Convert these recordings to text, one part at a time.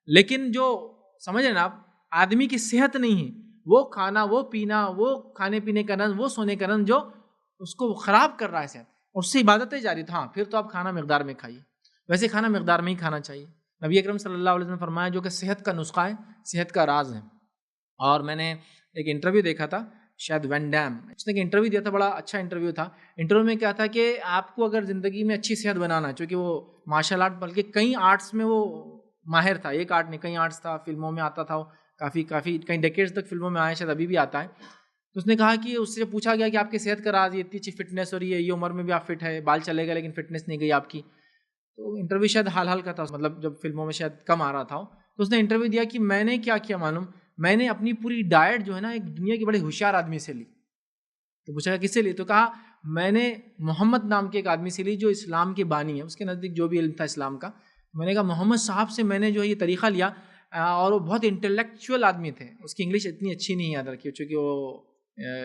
لیکن جو سمجھے نا آپ آدمی کی صحت نہیں ہے، وہ کھانا، وہ پینا، وہ کھانے پینے کا رنج، وہ سونے کا رنج جو اس کو خراب کر رہا ہے صحت، اس سے عبادتیں جاری تھا. ہاں پھر تو آپ کھانا مقدار میں کھائیے، ویسے کھانا مقدار میں ہی کھانا چاہیے. نبی اکرم صلی اللہ علیہ وسلم نے فرمایا جو کہ صحت کا نسخہ ہے، صحت کا راز ہے. اور میں نے ایک انٹرویو دیکھا تھا، شاید وین ڈیم، اس نے ایک انٹرویو دیا تھا، بڑا اچھا انٹرویو تھا. انٹرویو میں کیا تھا کہ آپ کو اگر زندگی میں اچھی صحت بنانا ہے، چونکہ وہ مارشل آرٹ بلکہ کئی آرٹس میں وہ ماہر تھا، ایک آرٹ نہیں کئی آرٹس تھا، فلموں میں آتا تھا، کافی کئی ڈیکیڈز تک فلموں میں آیا، شاید ابھی بھی آتا ہے. تو اس نے کہا کہ اس سے پوچھا گیا کہ آپ کی صحت کا راز، یہ اتنی اچھی فٹنس ہو رہی ہے، یہ عمر میں بھی آپ فٹ ہے، بال چلے گا لیکن فٹنس نہیں گئی آپ کی. تو انٹرویو شاید حال کا تھا، مطلب جب فلموں میں شاید کم آ رہا تھا. تو اس نے انٹرویو دیا کہ میں نے کیا کیا معلوم، میں نے اپنی پوری ڈائٹ جو ہے نا ایک دنیا کے بڑے ہوشیار آدمی سے لی. تو پوچھا کس سے لی، تو کہا میں نے محمد نام کے ایک آدمی سے لی جو اسلام کے بانی ہے، اس کے نزدیک جو بھی علم تھا اسلام کا. میں نے کہا محمد صاحب سے میں نے جو یہ طریقہ لیا، اور وہ بہت انٹلیکچوئل آدمی تھے. اس کی انگلش اتنی اچھی نہیں یاد رکھی چونکہ وہ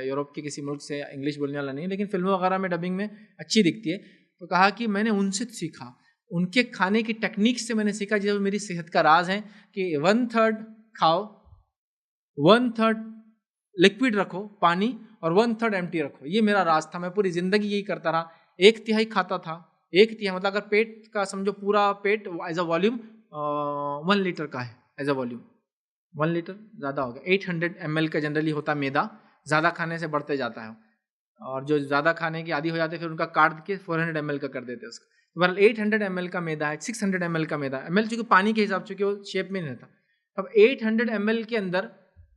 یورپ کے کسی ملک سے انگلش بولنے والا نہیں، لیکن فلموں وغیرہ میں ڈبنگ میں اچھی دکھتی ہے. تو کہا کہ میں نے ان سے سیکھا، ان کے کھانے کی ٹیکنیک سے میں نے سیکھا، جو میری صحت کا راز ہے کہ 1/3 کھاؤ، 1/3 لکوڈ رکھو پانی، اور 1/3 ایمٹی رکھو. یہ میرا راز تھا، میں پوری زندگی یہی کرتا رہا. 1/3 کھاتا تھا، 1/3 مطلب اگر پیٹ کا سمجھو پورا پیٹ ایز اے والیوم 1 لیٹر کا ہے، ایز اے والیوم 1 لیٹر زیادہ ہوگا. 800 ml کا جنرلی ہوتا میدا، زیادہ کھانے سے بڑھتے جاتا ہے، اور جو زیادہ کھانے کی عادی ہو جاتے ہیں پھر ان کا کاٹ کے 400 ml کا کر دیتے ہیں اس کا. بہرحال 800 ml کا میدا ہے، 600 ml کا میدا. ml چونکہ پانی کے حساب چونکہ وہ شیپ میں نہیں رہتا. اب 800 ml کے اندر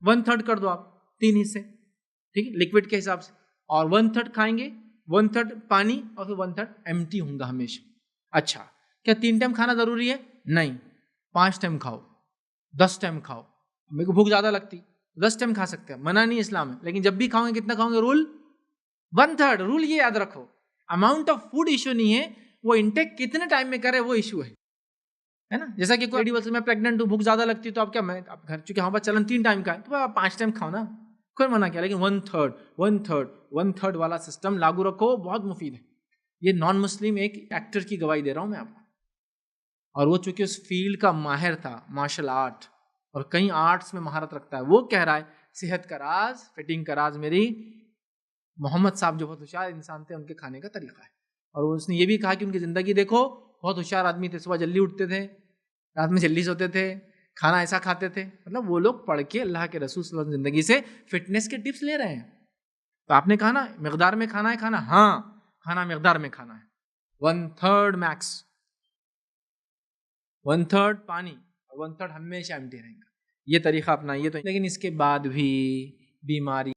1/3 کر دو آپ، 3 حصے، ٹھیک ہے، لکوڈ کے حساب سے. اور 1/3 کھائیں گے، 1/3 پانی، اور پھر 1/3 ایمٹی ہوں گا ہمیشہ. اچھا کیا 3 ٹائم کھانا ضروری ہے؟ نہیں، 5 ٹائم کھاؤ، 10 ٹائم کھاؤ. میرے کو بھوک زیادہ لگتی 10 ٹائم کھا سکتے ہیں، منع نہیں اسلام میں، لیکن جب بھی کھاؤں گے کتنا کھاؤں گے؟ رول 1/3. رول یہ یاد رکھو، اماؤنٹ آف فوڈ ایشو نہیں ہے، وہ انٹیک کتنے ٹائم میں کرے وہ ایشو ہے نا. جیسا کہ کوئی میں پریگننٹ ہوں، بھوک زیادہ لگتی تو آپ کیا، میں گھر چونکہ ہمارے پاس چلن 3 ٹائم کا ہے تو آپ 5 ٹائم کھاؤ نا، کوئی منع کیا. لیکن 1/3 والا سسٹم لاگو رکھو، بہت مفید ہے. یہ نان مسلم ایک ایکٹر کی گواہی دے رہا ہوں میں آپ کو، اور وہ چونکہ اس فیلڈ کا ماہر تھا، مارشل آرٹ اور کئی آرٹس میں مہارت رکھتا ہے، وہ کہہ رہا ہے صحت کا راز، فٹنگ کا راز میری محمد صاحب جو بہت ہوشیار انسان تھے ان کے کھانے کا طریقہ ہے. اور اس نے یہ بھی کہا کہ ان کی زندگی دیکھو، بہت ہوشیار آدمی تھے، صبح جلدی اٹھتے تھے، رات میں جلدی سوتے تھے، کھانا ایسا کھاتے تھے. مطلب وہ لوگ پڑھ کے اللہ کے رسول صلی اللہ علیہ وسلم زندگی سے فٹنس کے ٹپس لے رہے ہیں. تو آپ نے کہا نا مقدار میں کھانا ہے کھانا، ہاں کھانا مقدار میں کھانا ہے، 1/3 میکس، 1/3 پانی، اور 1/3 ہمیشہ ایمٹی رہیں گا. یہ طریقہ اپنائیے. تو لیکن اس کے بعد بھی بیماری